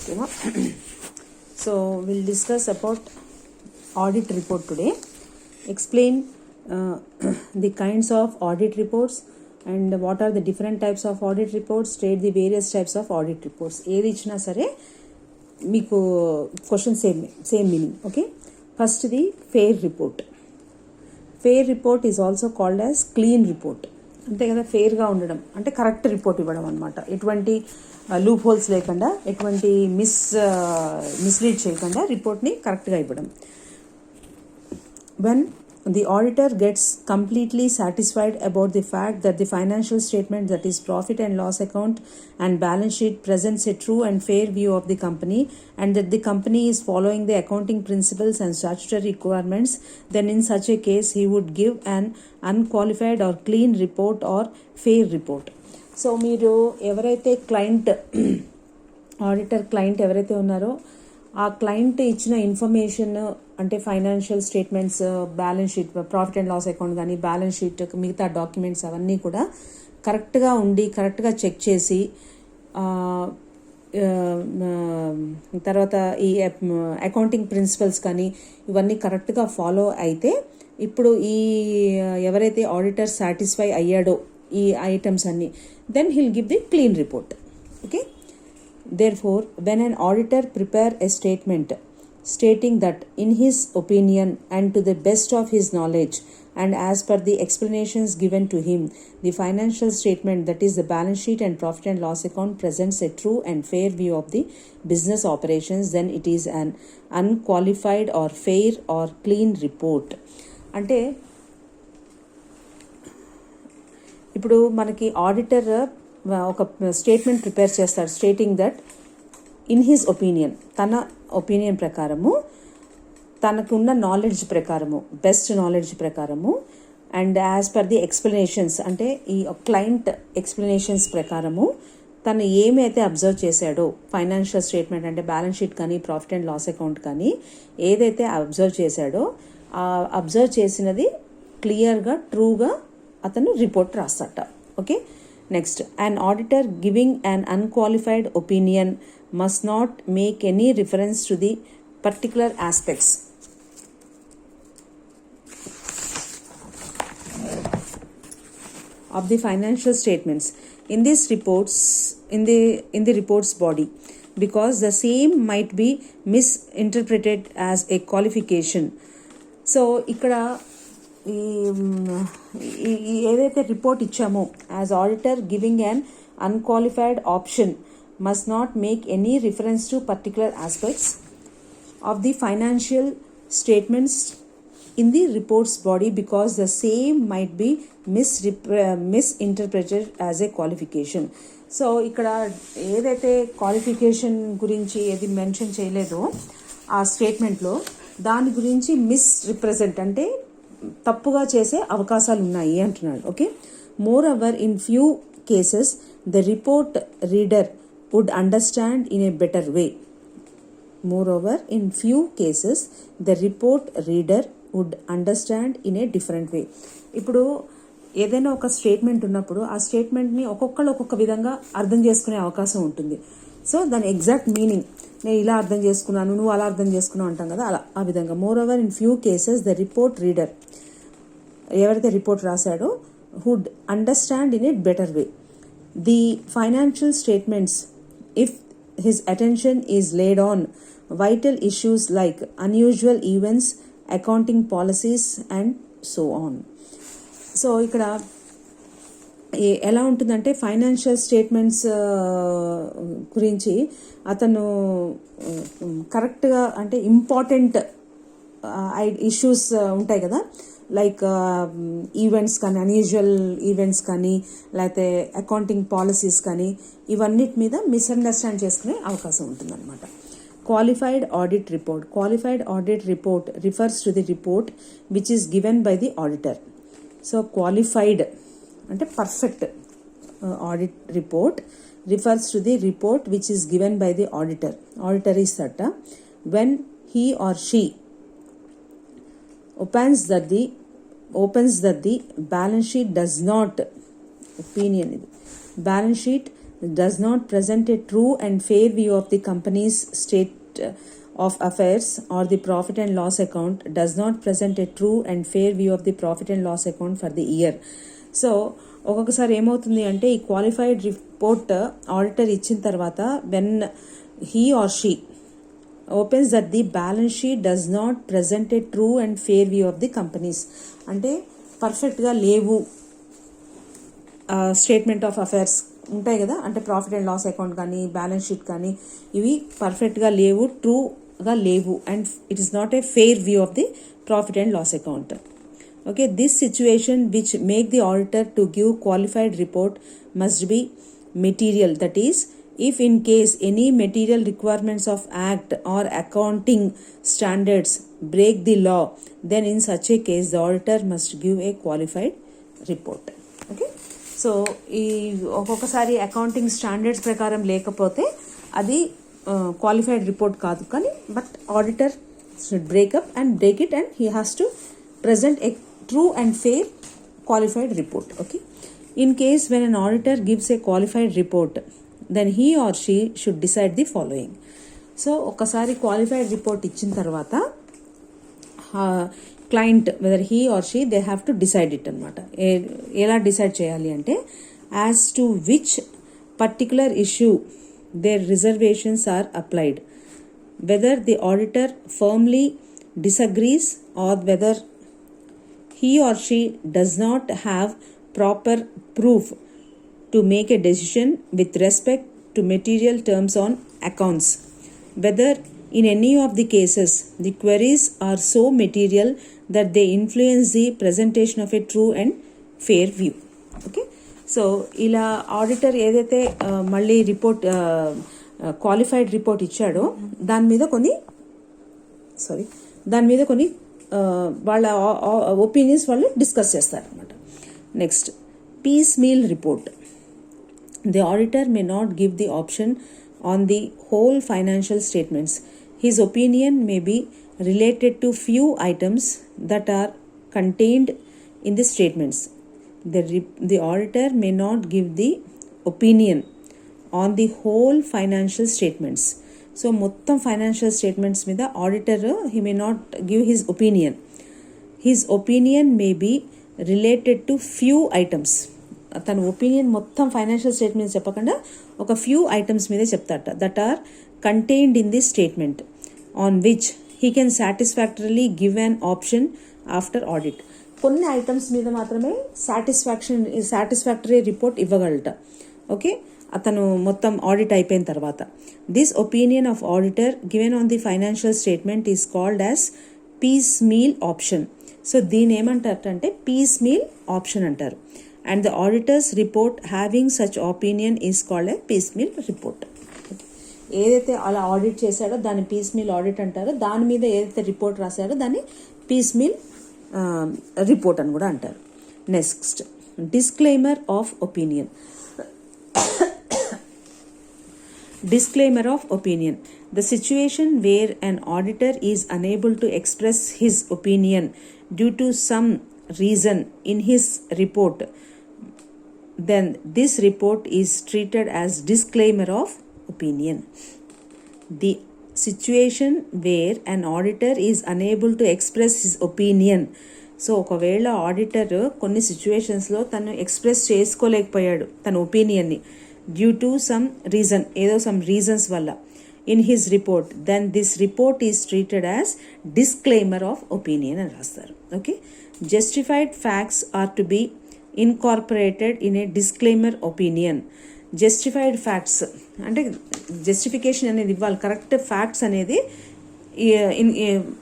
you know. So we'll discuss about audit report today. Explain the kinds of audit reports and what are the different types of audit reports. State the various types of audit reports. ఏది ఇచ్చినా సరే మీకు question same meaning. Okay, first the fair report. Fair report is also called as clean report. అంతే కదా, ఫెయిర్గా ఉండడం అంటే correct report ఇవ్వడం అనమాట. ఎటువంటి లూప్ హోల్స్ లేకుండా, ఎటువంటి మిస్లీడ్ చేయకుండా రిపోర్ట్ని కరెక్ట్గా ఇవ్వడం. When the auditor gets completely satisfied about the fact that the financial statement, that is profit and loss account and balance sheet, presents a true and fair view of the company and that the company is following the accounting principles and statutory requirements, then in such a case he would give an unqualified or clean report or fair report. So మీరు ఎవరైతే client, auditor client ఎవరైతే ఉన్నారో ఆ client ఇచ్చిన information అంటే financial statements, balance sheet, profit and loss account కానీ balance sheet, మిగతా documents అవన్నీ కూడా కరెక్ట్గా ఉండి కరెక్ట్గా చెక్ చేసి తర్వాత ఈ అకౌంటింగ్ ప్రిన్సిపల్స్ కానీ ఇవన్నీ కరెక్ట్గా ఫాలో అయితే, ఇప్పుడు ఈ ఎవరైతే ఆడిటర్ సాటిస్ఫై అయ్యాడో ఈ ఐటమ్స్ అన్నీ, then he'll give the clean report. Okay, therefore when an auditor prepare a statement stating that in his opinion and to the best of his knowledge and as per the explanations given to him, the financial statement, that is the balance sheet and profit and loss account, presents a true and fair view of the business operations, then it is an unqualified or fair or clean report. అంటే ఇప్పుడు మనకి auditor ఒక statement prepare చేస్తాడు stating that in his opinion, తన opinion ప్రకారము, తనకున్న knowledge ప్రకారము, best knowledge ప్రకారము and as per the explanations, అంటే ఈ క్లయింట్ ఎక్స్ప్లెనేషన్స్ ప్రకారము తను ఏమైతే అబ్జర్వ్ చేశాడో ఫైనాన్షియల్ స్టేట్మెంట్ అంటే బ్యాలెన్స్ షీట్ కానీ ప్రాఫిట్ అండ్ లాస్ అకౌంట్ కానీ ఏదైతే అబ్జర్వ్ చేశాడో ఆ అబ్జర్వ్ చేసినది క్లియర్గా ట్రూగా అతను రిపోర్ట్ రాస్తాట. Okay, next, an auditor giving an unqualified opinion must not make any reference to the particular aspects of the financial statements in these reports, in the reports body, because the same might be misinterpreted as a qualification. So ఇక్కడ ఏదైతే report ఇచ్చామో, as auditor giving an unqualified option must not make any reference to particular aspects of the financial statements in the reports body because the same might be misinterpreted as a qualification. So ఇక్కడ ఏదైతే qualification గురించి ఏది mention చేయలేదో ఆ స్టేట్మెంట్లో, దాని గురించి misrepresent అంటే తప్పుగా చేసే అవకాశాలు ఉన్నాయి అంటున్నాడు. Okay, moreover in few cases the report reader would understand in a better way. Moreover in few cases the report reader would understand in a different way. ఇప్పుడు ఏదైనా ఒక స్టేట్మెంట్ ఉన్నప్పుడు ఆ స్టేట్మెంట్ని ఒక్కొక్కరు ఒక్కొక్క విధంగా అర్థం చేసుకునే అవకాశం ఉంటుంది. సో దాని ఎగ్జాక్ట్ మీనింగ్ నేను ఇలా అర్థం చేసుకున్నాను, నువ్వు అలా అర్థం చేసుకున్నావు అంటాం కదా, అలా ఆ విధంగా. Moreover in few cases the report reader, ఎవరైతే రిపోర్ట్ రాశాడో, would understand in it better way the financial statements if his attention is laid on vital issues like unusual events, accounting policies and so on. So ఇక్కడ ఎలా ఉంటుందంటే financial statements గురించి అతను కరెక్ట్గా అంటే important issues ఉంటాయి కదా, లైక్ ఈవెంట్స్ కానీ, అన్యూజువల్ ఈవెంట్స్ కానీ, లేకపోతే అకౌంటింగ్ పాలసీస్ కానీ, ఇవన్నిటి మీద మిస్అండర్స్టాండ్ చేసుకునే అవకాశం ఉంటుందన్నమాట. Qualified audit report. Qualified audit report refers to the report which is given by the auditor. So qualified అంటే perfect audit report refers to the report which is given by the auditor. Auditor ఇస్తట when he or she opens that the balance sheet does not, opinion, balance sheet does not present a true and fair view of the company's state of affairs, or the profit and loss account does not present a true and fair view of the profit and loss account for the year. So ఒక్కొక్కసారి ఏమవుతుంది అంటే ఈ qualified report auditor ఇచ్చిన తర్వాత when he or she opens that the balance sheet does not present a true and fair view of the companies, అంటే పర్ఫెక్ట్గా లేవు statement of affairs ఉంటాయి కదా, అంటే ప్రాఫిట్ అండ్ లాస్ అకౌంట్ కానీ బ్యాలెన్స్ షీట్ కానీ ఇవి పర్ఫెక్ట్గా లేవు, ట్రూగా లేవు, and it is not a fair view of the profit and loss account. Okay, this situation which make the auditor to give qualified report must be material, that is, if in case any material requirements of act or accounting standards break the law, then in such a case the auditor must give a qualified report. Okay, so ఈ ఒక్కొక్కసారి accounting standards ప్రకారం లేకపోతే అది qualified report కాదు, కానీ but auditor should break it and he has to present a true and fair qualified report. Okay, in case when an auditor gives a qualified report, then he or she should decide the following. So ఒకసారి qualified report ఇచ్చిన తర్వాత client whether he or she they have to decide it అనమాట. ఎలా decide చేయాలి అంటే as to which particular issue their reservations are applied, whether the auditor firmly disagrees or whether he or she does not have proper proof to make a decision with respect to material terms on accounts, whether in any of the cases the queries are so material that they influence the presentation of a true and fair view. Okay, so ఇలా auditor ఏదైతే మళ్ళీ report qualified report ఇచ్చాడో దాని మీద కొన్ని వాళ్ళ opinions వాళ్ళు discuss చేస్తారనమాట. Next, piecemeal report. The auditor may not give the option on the whole financial statements. His opinion may be related to few items that are contained in the statements. The auditor may not give the opinion on the whole financial statements. So మొత్తం financial statements మీద auditor he may not give his opinion. His opinion may be related to few items. తన opinion మొత్తం financial statements చెప్పకుండా ఒక few items మీదే చెప్తాట that are contained in the statement on which he can satisfactorily give an option after audit. కొన్ని items మీద మాత్రమే satisfactory report ఇవ్వగలట. Okay, అతను మొత్తం ఆడిట్ అయిపోయిన తర్వాత. This opinion of auditor given on the financial statement is called as piecemeal option. So దీని ఏమంటారంటే piecemeal option అంటారు. And the auditor's report having such opinion is called a piecemeal report. ఏదైతే అలా audit చేశాడో దాన్ని piece meal audit అంటారో, దాని మీద ఏదైతే రిపోర్ట్ రాశాడో దాన్ని పీస్ మీల్ రిపోర్ట్ అని కూడా అంటారు. Next, disclaimer of opinion. Disclaimer of opinion. The situation where an auditor is unable to express his opinion due to some reason in his report, then this report is treated as disclaimer of opinion. The situation where an auditor is unable to express his opinion. So ఒకవేళ auditor కొన్ని సిచ్యువేషన్స్లో తను express చేసుకోలేకపోయాడు తన ఒపీనియన్ని due to some reason, ఏదో some reasons వల్ల in his report, then this report is treated as disclaimer of opinion అని రాస్తారు. Okay, justified facts are to be incorporated in a disclaimer opinion. Justified facts అంటే justification అనేది ఇవ్వాలి, correct facts అనేది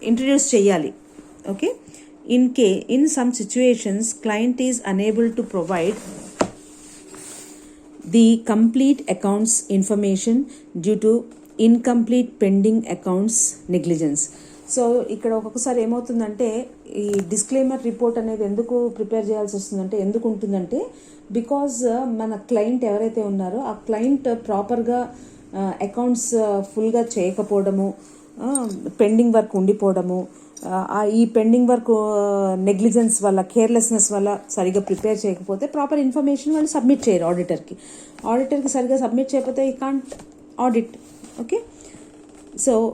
introduce చేయాలి. Okay, in some situations client is unable to provide the complete accounts information due to incomplete pending accounts negligence. So ఇక్కడ ఒక్కొక్కసారి ఏమవుతుందంటే ఈ disclaimer report అనేది ఎందుకు ప్రిపేర్ చేయాల్సి వస్తుందంటే, ఎందుకు ఉంటుందంటే బికాజ్ మన క్లయింట్ ఎవరైతే ఉన్నారో ఆ క్లయింట్ ప్రాపర్గా అకౌంట్స్ ఫుల్గా చేయకపోవడము, పెండింగ్ వర్క్ ఉండిపోవడము, ఈ పెండింగ్ వర్క్ నెగ్లిజెన్స్ వల్ల, కేర్లెస్నెస్ వల్ల సరిగ్గా ప్రిపేర్ చేయకపోతే ప్రాపర్ ఇన్ఫర్మేషన్ వాళ్ళు సబ్మిట్ చేయరు ఆడిటర్కి సరిగ్గా సబ్మిట్ చేయకపోతే ఈ కాంట్ ఆడిట్. Okay, so